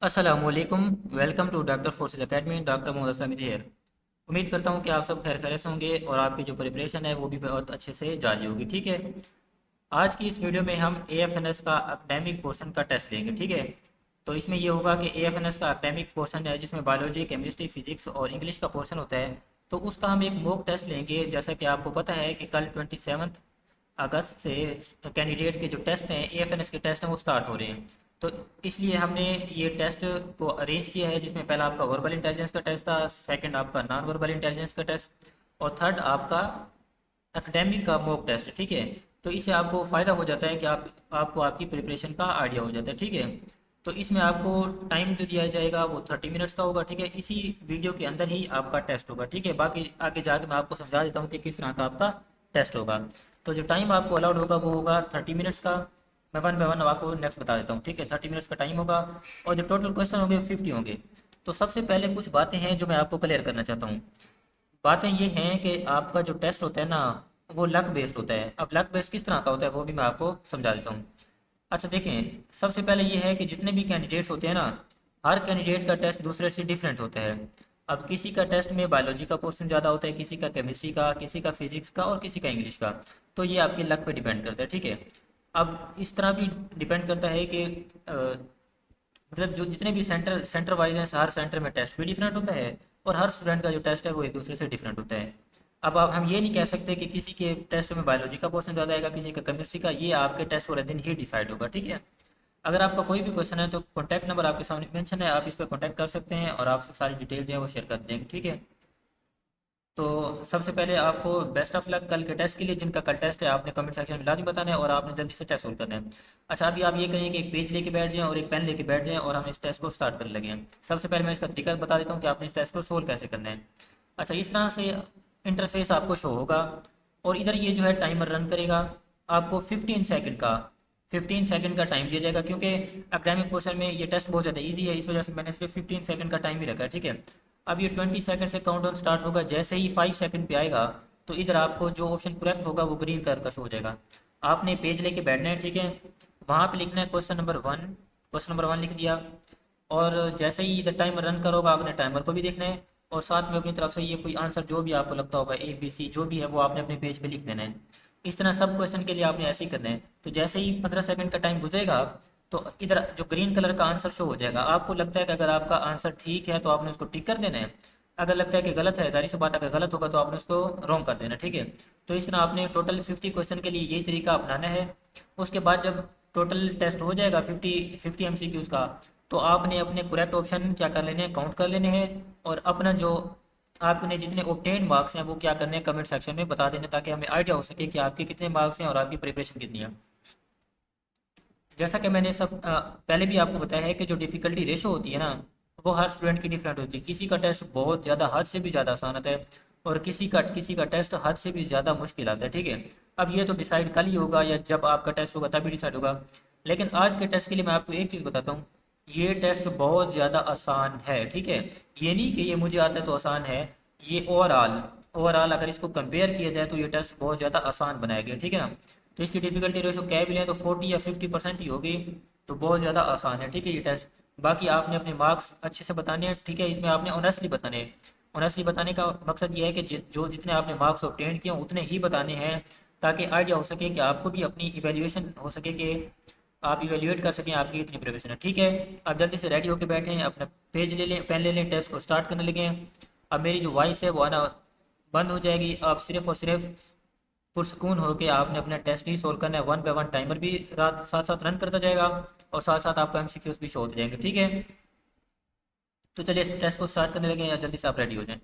असलकुम। Welcome to doctor forces academy. Doctor Mohammad Sameed here. उम्मीद करता हूँ कि आप सब खैर खैर से होंगे और आपकी जो प्रिपरेशन है वो भी बहुत अच्छे से जारी होगी। ठीक है। आज की इस वीडियो में हम AFNS का एकेडमिक पोर्शन का टेस्ट लेंगे। ठीक है। तो इसमें ये होगा कि AFNS का एकेडमिक पोर्शन है जिसमें बायोलॉजी, केमिस्ट्री, फिजिक्स और इंग्लिश का पोर्शन होता है। तो उसका हम एक मॉक टेस्ट लेंगे। जैसा कि आपको पता है कि कल 27 अगस्त से कैंडिडेट के जो टेस्ट हैं, AFNS के टेस्ट हैं, वो स्टार्ट हो रहे हैं। तो इसलिए हमने ये टेस्ट को अरेंज किया है जिसमें पहला आपका वर्बल इंटेलिजेंस का टेस्ट था, सेकंड आपका नॉन वर्बल इंटेलिजेंस का टेस्ट और थर्ड आपका एकेडमिक का मॉक टेस्ट। ठीक है। तो इससे आपको फ़ायदा हो जाता है कि आपको आपकी प्रिपरेशन का आइडिया हो जाता है। ठीक है। तो इसमें आपको टाइम जो दिया जाएगा वो 30 मिनट्स का होगा। ठीक है। इसी वीडियो के अंदर ही आपका टेस्ट होगा। ठीक है। बाकी आगे जाके मैं आपको समझा देता हूँ कि किस तरह का आपका टेस्ट होगा। तो जो टाइम आपको अलाउड होगा वो होगा 30 मिनट्स का। मैं वन बाय वन आपको नेक्स्ट बता देता हूँ। ठीक है। 30 मिनट्स का टाइम होगा और जो टोटल क्वेश्चन होंगे 50 होंगे। तो सबसे पहले कुछ बातें हैं जो मैं आपको क्लियर करना चाहता हूँ। बातें ये हैं कि आपका जो टेस्ट होता है ना, वो लक बेस्ड होता है। अब लक बेस्ड किस तरह का होता है वो भी मैं आपको समझा देता हूँ। अच्छा देखें, सबसे पहले ये है कि जितने भी कैंडिडेट्स होते हैं ना, हर कैंडिडेट का टेस्ट दूसरे से डिफरेंट होता है। अब किसी का टेस्ट में बायोलॉजी का पोर्शन ज़्यादा होता है, किसी का केमिस्ट्री का, किसी का फिजिक्स का और किसी का इंग्लिश का। तो ये आपके लक पे डिपेंड करता है। ठीक है। अब इस तरह भी डिपेंड करता है कि मतलब जो जितने भी सेंटर सेंटर वाइज हैं, हर सेंटर में टेस्ट भी डिफरेंट होता है और हर स्टूडेंट का जो टेस्ट है वो एक दूसरे से डिफरेंट होता है। अब आप हम ये नहीं कह सकते कि किसी के टेस्ट में बायोलॉजी का पोर्शन ज़्यादा आएगा, किसी का केमिस्ट्री का। ये आपके टेस्ट वाले दिन ही डिसाइड होगा। ठीक है। अगर आपका कोई भी क्वेश्चन है तो कॉन्टैक्ट नंबर आपके सामने मेंशन है, आप इस पर कॉन्टैक्ट कर सकते हैं और आपसे सारी डिटेल जो है वो शेयर कर देंगे। ठीक है। तो सबसे पहले आपको बेस्ट ऑफ लक कल के टेस्ट के लिए। जिनका कल टेस्ट है आपने कमेंट सेक्शन में लाजमी बताना है और आपने जल्दी से टेस्ट सोल्व करना है। अच्छा, अभी आप ये करिए कि एक पेज लेके बैठ जाएं और एक पेन लेके बैठ जाएं और हम इस टेस्ट को स्टार्ट करने लगे हैं। सबसे पहले मैं इसका तरीका बता देता हूँ कि आपने इस टेस्ट को सोल्व कैसे करना है। अच्छा, इस तरह से इंटरफेस आपको शो होगा और इधर ये जो है टाइमर रन करेगा। आपको 15 सेकंड का 15 सेकंड का टाइम दिया जाएगा क्योंकि एकेडमिक पोर्शन में ये टेस्ट बहुत ज़्यादा इजी है, इस वजह से मैंने सिर्फ 15 सेकंड का टाइम ही रखा है। ठीक है। अब ये 20 सेकंड से काउंटडाउन स्टार्ट होगा। जैसे ही 5 सेकंड पे आएगा तो इधर आपको जो ऑप्शन करेक्ट होगा वो ग्रीन कलर का शो हो जाएगा। आपने पेज लेके बैठना है। ठीक है। वहाँ पे लिखना है क्वेश्चन नंबर 1। क्वेश्चन नंबर 1 लिख दिया और जैसे ही इधर टाइमर रन करोगा आपने टाइमर को भी देखना है और साथ में अपनी तरफ से ये कोई आंसर जो भी आपको लगता होगा, ABC जो भी है, वो आपने अपने पेज पे लिख देना है। इस तरह सब क्वेश्चन के लिए आपने ऐसे ही करना है। तो जैसे ही 15 सेकंड का टाइम गुजरेगा तो इधर जो ग्रीन कलर का आंसर शो हो जाएगा। आपको लगता है कि अगर आपका आंसर ठीक है तो आपने उसको टिक कर देना है। अगर लगता है कि गलत है, जाहिर सी बात, अगर गलत होगा तो आपने उसको रॉन्ग कर देना। ठीक है। तो इस तरह आपने टोटल 50 क्वेश्चन के लिए यही तरीका अपनाना है। उसके बाद जब टोटल टेस्ट हो जाएगा 50 MCQs का, तो आपने अपने करेक्ट ऑप्शन क्या कर लेने हैं, काउंट कर लेने हैं और अपना जो आपने जितने ऑब्टेन मार्क्स हैं वो क्या करने हैं, कमेंट सेक्शन में बता देने, ताकि हमें आइडिया हो सके कि आपके कितने मार्क्स हैं और आपकी प्रिपरेशन कितनी है। जैसा कि मैंने पहले भी आपको बताया है कि जो डिफ़िकल्टी रेशो होती है ना, वो हर स्टूडेंट की डिफरेंट होती है। किसी का टेस्ट बहुत ज़्यादा हद से भी ज़्यादा आसान आता है और किसी का टेस्ट हद से भी ज़्यादा मुश्किल आता है। ठीक है। अब ये तो डिसाइड कल ही होगा या जब आपका टेस्ट होगा तभी डिसाइड होगा। लेकिन आज के टेस्ट के लिए मैं आपको एक चीज़ बताता हूँ, ये टेस्ट बहुत ज़्यादा आसान है। ठीक है। ये नहीं कि ये मुझे आता है तो आसान है। ये ओवरऑल ओवरऑल अगर इसको कंपेयर किया जाए तो ये टेस्ट बहुत ज़्यादा आसान बनाया गया। ठीक है ना। तो इसकी डिफ़िकल्टी रेशो क्या भी लें तो 40 या 50% ही होगी। तो बहुत ज़्यादा आसान है। ठीक है ये टेस्ट। बाकी आपने अपने मार्क्स अच्छे से बताने हैं। ठीक है। इसमें आपने ऑनेस्टली बताने हैं। ऑनेस्टली बताने का मकसद ये है कि जो जितने आपने मार्क्स ऑब्टेन किए हैं उतने ही बताने हैं, ताकि आइडिया हो सके कि आपको भी अपनी इवेल्यूएशन हो सके कि आप इवेल्यूएट कर सकें आपकी कितनी प्रिपरेशन है। ठीक है। आप जल्दी से रेडी होकर बैठे हैं, अपना पेज ले लें, पेन ले लें, टेस्ट को स्टार्ट करने लगे हैं। अब मेरी जो वॉइस है वो आना बंद हो जाएगी। आप सिर्फ और सिर्फ पुरसकून होकर आपने अपना टेस्ट ही सोल्व करना है। वन बाय वन टाइमर भी रात साथ साथ रन करता जाएगा और साथ साथ आपका MCQs भी शो होते जाएंगे। ठीक है। तो चलिए इस टेस्ट को स्टार्ट करने लगे हैं, जल्दी से आप रेडी हो जाएं।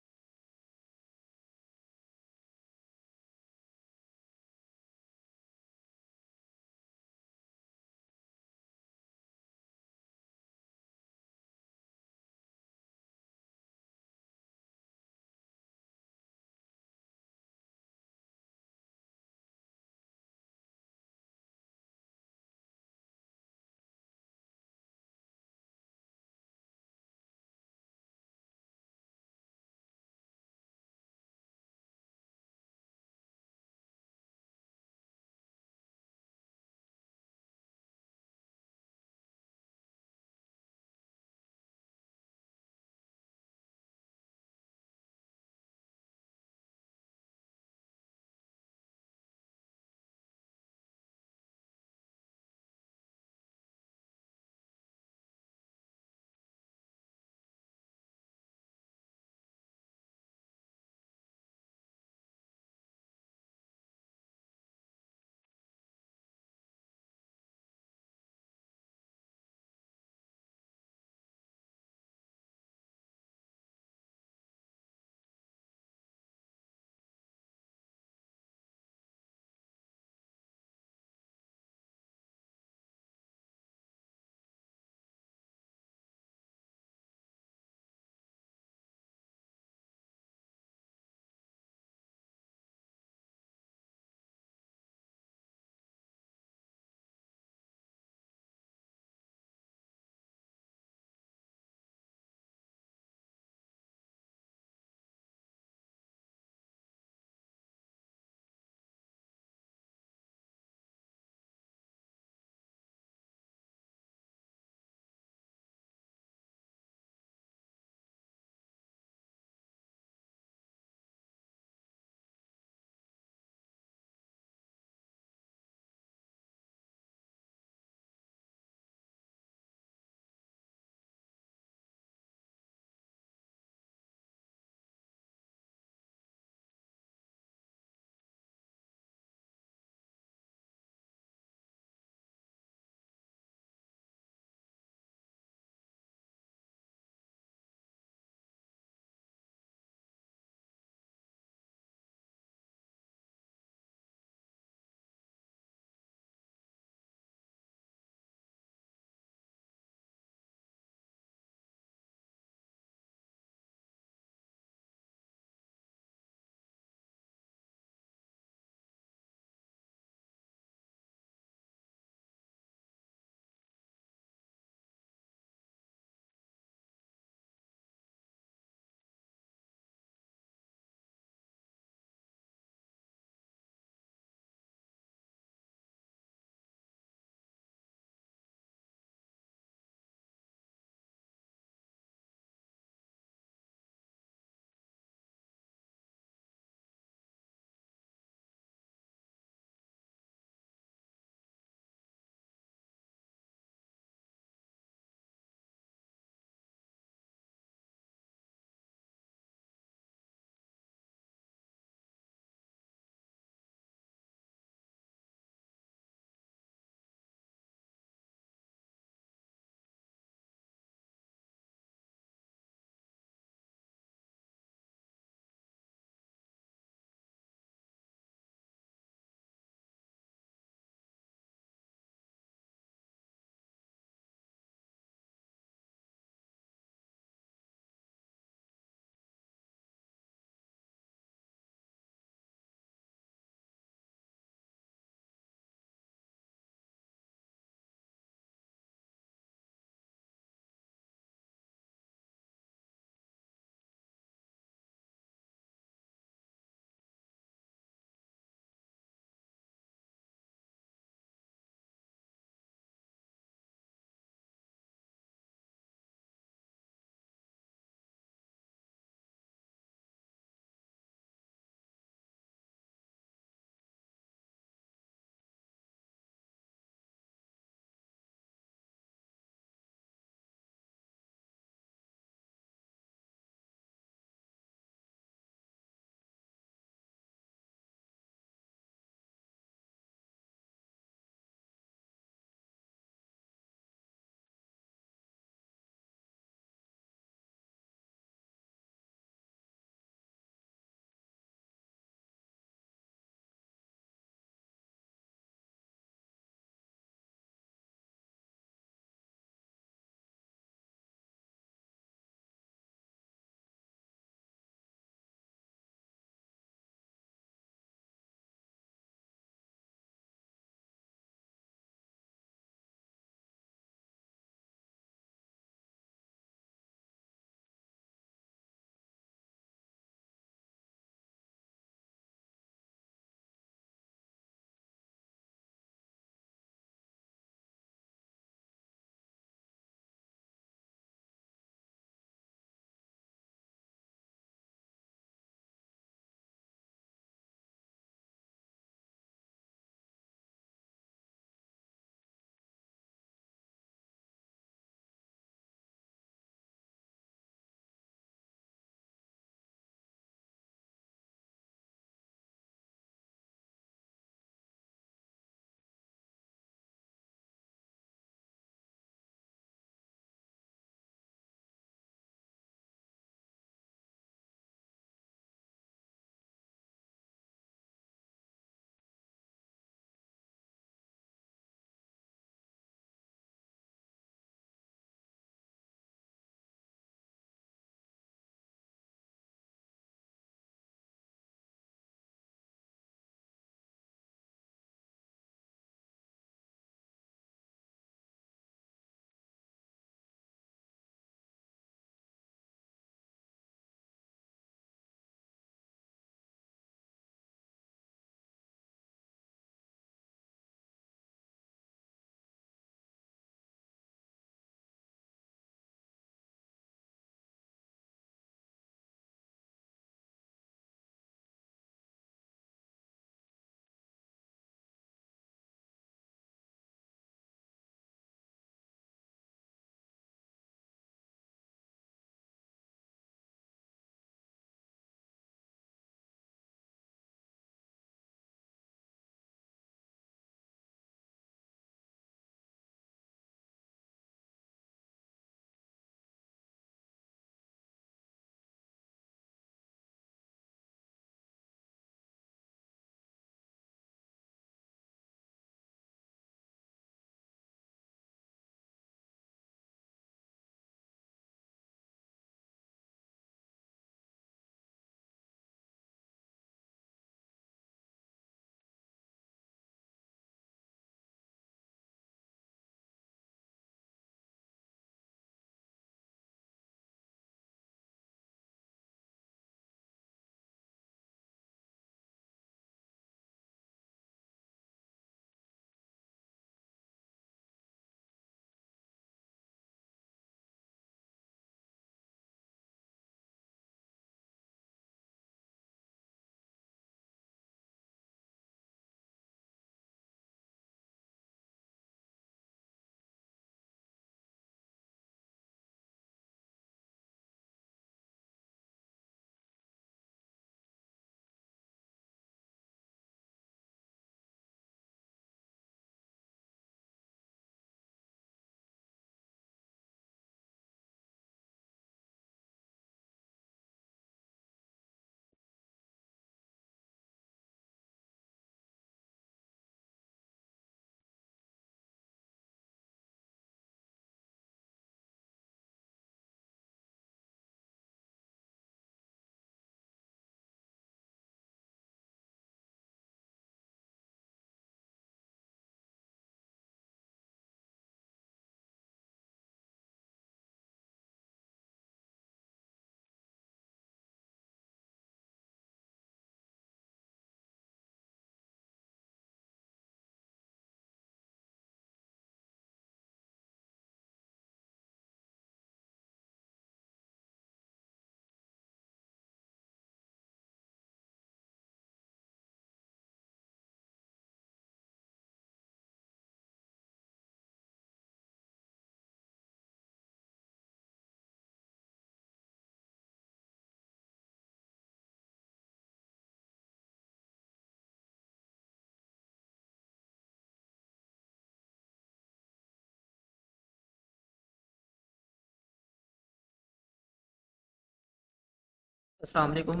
अस्सलाम वालेकुम।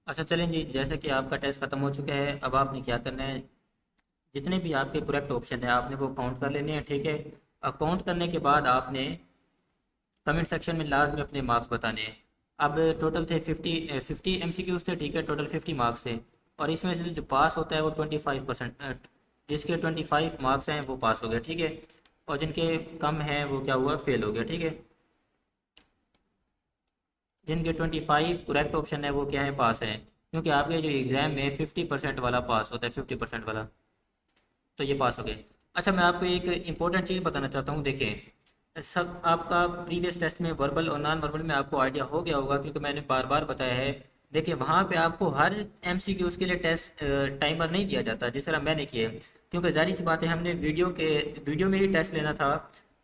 अच्छा चलें जी, जैसे कि आपका टेस्ट ख़त्म हो चुका है, अब आपने क्या करना है, जितने भी आपके करेक्ट ऑप्शन है आपने वो काउंट कर लेने हैं, ठीक है। अब काउंट करने के बाद आपने कमेंट सेक्शन में लास्ट में अपने मार्क्स बताने हैं। अब टोटल थे 50 थे, ठीक है, टोटल 50 मार्क्स थे। और इसमें से जो पास होता है वो 25%, जिसके 25 मार्क्स हैं वो पास हो गया, ठीक है। और जिनके कम हैं वो क्या हुआ, फेल हो गया, ठीक है। जिनके 25 करेक्ट ऑप्शन है वो क्या है, पास है, क्योंकि आपके जो एग्ज़ाम में 50% वाला पास होता है, 50% वाला, तो ये पास हो गए। अच्छा, मैं आपको एक इम्पोर्टेंट चीज़ बताना चाहता हूँ, देखिए सब आपका प्रीवियस टेस्ट में वर्बल और नॉन वर्बल में आपको आइडिया हो गया होगा, क्योंकि मैंने बार बार बताया है। देखिए वहाँ पे आपको हर एमसीक्यूज़ के लिए टेस्ट टाइमर नहीं दिया जाता जिस तरह मैंने किया है, क्योंकि जाहिर सी बात है हमने वीडियो में ही टेस्ट लेना था।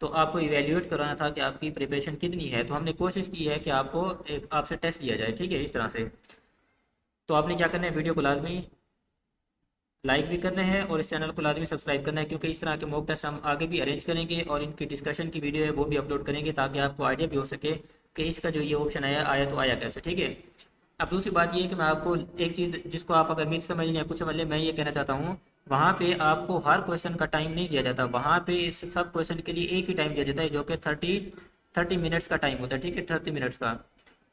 तो आपको इवेल्यूएट कराना था कि आपकी प्रिपरेशन कितनी है, तो हमने कोशिश की है कि आपको एक आपसे टेस्ट लिया जाए, ठीक है, इस तरह से। तो आपने क्या करना है, वीडियो को लाजमी लाइक भी करना है और इस चैनल को लाजमी सब्सक्राइब करना है, क्योंकि इस तरह के मॉक टेस्ट हम आगे भी अरेंज करेंगे और इनकी डिस्कशन की वीडियो है वो भी अपलोड करेंगे, ताकि आपको आइडिया भी हो सके कि इसका जो ये ऑप्शन आया आया तो आया कैसे, ठीक है। अब दूसरी बात ये है कि मैं आपको एक चीज़ जिसको आप अगर मिस समझ लें या कुछ समझ लें, मैं ये कहना चाहता हूँ, वहाँ पे आपको हर क्वेश्चन का टाइम नहीं दिया जाता, वहाँ पे सब क्वेश्चन के लिए एक ही टाइम दिया जाता है, जो कि 30 मिनट्स का टाइम होता है, ठीक है, 30 मिनट्स का।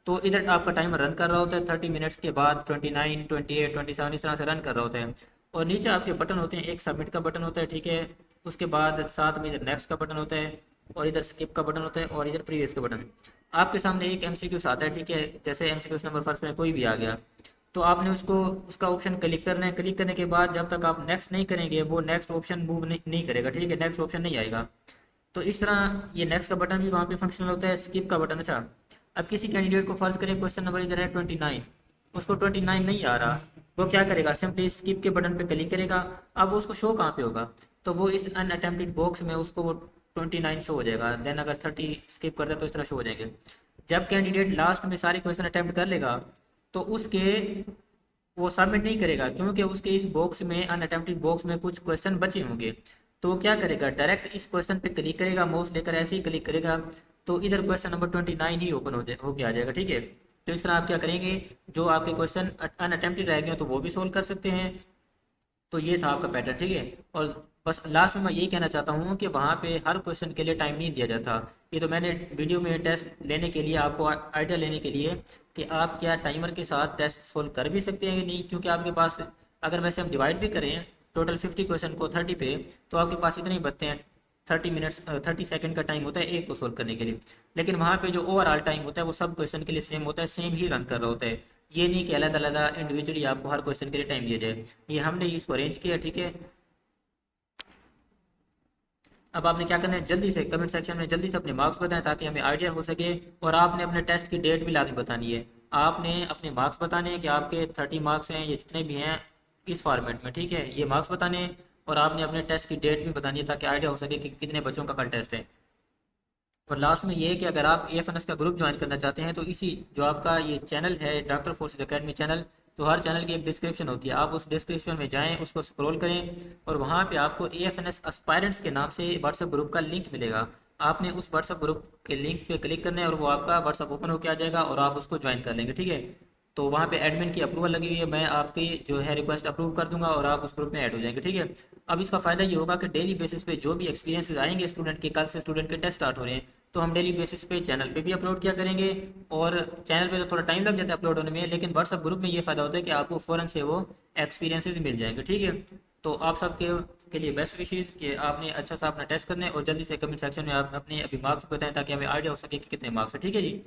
तो इधर आपका टाइमर रन कर रहा होता है, 30 मिनट्स के बाद 29, 28, 27 इस तरह से रन कर रहा होता है। और नीचे आपके बटन होते हैं, एक सबमिट का बटन होता है, ठीक है। उसके बाद साथ में इधर नेक्स्ट का बटन होता है, और इधर स्किप का बटन होता है, और इधर प्रीवियस का बटन। आपके सामने एक एमसीक्यूज आता है, ठीक है, जैसे एमसीक्यूज नंबर फर्स्ट में कोई भी आ गया, तो आपने उसको उसका ऑप्शन क्लिक करना है। क्लिक करने के बाद जब तक आप नेक्स्ट नहीं करेंगे वो नेक्स्ट ऑप्शन मूव नहीं करेगा, ठीक है, नेक्स्ट ऑप्शन नहीं आएगा। तो इस तरह ये नेक्स्ट का बटन भी वहाँ पे फंक्शनल होता है, स्किप का बटन। अच्छा, अब किसी कैंडिडेट को फर्ज करें क्वेश्चन नंबर इधर है 29, उसको 29 नहीं आ रहा, वो क्या करेगा, सिंपली स्किप के बटन पे क्लिक करेगा। अब वो उसको शो कहाँ पे होगा, तो वो इस अनअटेम्प्टेड बॉक्स में उसको वो 29 शो हो जाएगा। देन अगर 30 स्किप करता है तो इस तरह शो हो जाएंगे। जब कैंडिडेट लास्ट में सारे क्वेश्चन अटेम्प्ट कर लेगा, तो उसके वो सबमिट नहीं करेगा, क्योंकि उसके इस बॉक्स में अनअटेम्प्टेड बॉक्स में कुछ क्वेश्चन बचे होंगे। तो वो क्या करेगा, डायरेक्ट इस क्वेश्चन पे क्लिक करेगा, माउस लेकर ऐसे ही क्लिक करेगा, तो इधर क्वेश्चन नंबर 29 ही ओपन होके आ जाएगा, ठीक है। तो इस तरह आप क्या करेंगे, जो आपके क्वेश्चन अनअटेम्प्टेड रह गए तो वो भी सोल्व कर सकते हैं। तो ये था आपका पैटर्न, ठीक है। और बस लास्ट में मैं यही कहना चाहता हूँ कि वहाँ पे हर क्वेश्चन के लिए टाइम नहीं दिया जाता। ये तो मैंने वीडियो में टेस्ट लेने के लिए, आपको आइडिया लेने के लिए कि आप क्या टाइमर के साथ टेस्ट सोल्व कर भी सकते हैं कि नहीं, क्योंकि आपके पास अगर वैसे हम डिवाइड भी करें टोटल 50 क्वेश्चन को 30 पे, तो आपके पास इतने ही बचते हैं। 30 मिनट्स 30 सेकेंड का टाइम होता है एक को सोल्व करने के लिए। लेकिन वहाँ पे जो ओवरऑल टाइम होता है वो सब क्वेश्चन के लिए सेम होता है, सेम ही रन कर रहा होता है। ये नहीं कि अलग अलग इंडिविजुअली आपको हर क्वेश्चन के लिए टाइम दिया जाए, ये हमने इसको अरेंज किया, ठीक है। अब आपने क्या करना है, जल्दी से कमेंट सेक्शन में जल्दी से अपने मार्क्स बताएं, ताकि हमें आइडिया हो सके। और आपने अपने टेस्ट की डेट भी लाजमी बतानी है। आपने अपने मार्क्स बताने हैं कि आपके 30 मार्क्स हैं, ये जितने भी हैं इस फॉर्मेट में, ठीक है, ये मार्क्स बताने हैं। और आपने अपने टेस्ट की डेट भी बतानी है, ताकि आइडिया हो सके कि कितने बच्चों का कल टेस्ट है। और लास्ट में ये है कि अगर आप एएफएनएस का ग्रुप ज्वाइन करना चाहते हैं, तो इसी जो आपका ये चैनल है डॉक्टर फोर्सेज एकेडमी चैनल, तो हर चैनल की एक डिस्क्रिप्शन होती है, आप उस डिस्क्रिप्शन में जाएं, उसको स्क्रॉल करें, और वहाँ पे आपको एएफएनएस एस्पायरेंट्स के नाम से व्हाट्सएप ग्रुप का लिंक मिलेगा। आपने उस व्हाट्सएप ग्रुप के लिंक पे क्लिक करना है और वो आपका व्हाट्सएप ओपन होकर आ जाएगा और आप उसको ज्वाइन कर लेंगे, ठीक है। तो वहाँ पे एडमिन की अप्रूवल लगी हुई है, मैं आपकी जो है रिक्वेस्ट अप्रूव कर दूंगा और आप उस ग्रुप में ऐड हो जाएंगे, ठीक है। अब इसका फ़ायदा ये होगा कि डेली बेसिस पे जो भी एक्सपीरियंसेस आएंगे स्टूडेंट के, कल से स्टूडेंट के टेस्ट स्टार्ट हो रहे हैं, तो हम डेली बेसिस पे चैनल पे भी अपलोड किया करेंगे। और चैनल पे तो थोड़ा टाइम लग जाता है अपलोड होने में, लेकिन व्हाट्सअप ग्रुप में ये फ़ायदा होता है कि आपको फ़ौरन से वो एक्सपीरियंसेस मिल जाएंगे, ठीक है। तो आप सबके लिए बेस्ट विशेज़ कि आपने अच्छा सा अपना टेस्ट करना है, और जल्दी से कमेंट सेक्शन में आप अपने अभी मार्क्स बताएं, ताकि हमें आइडिया हो सके कि कितने मार्क्स है, ठीक है जी।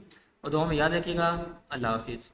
और दुआ में याद रखिएगा। अल्लाह हाफिज़।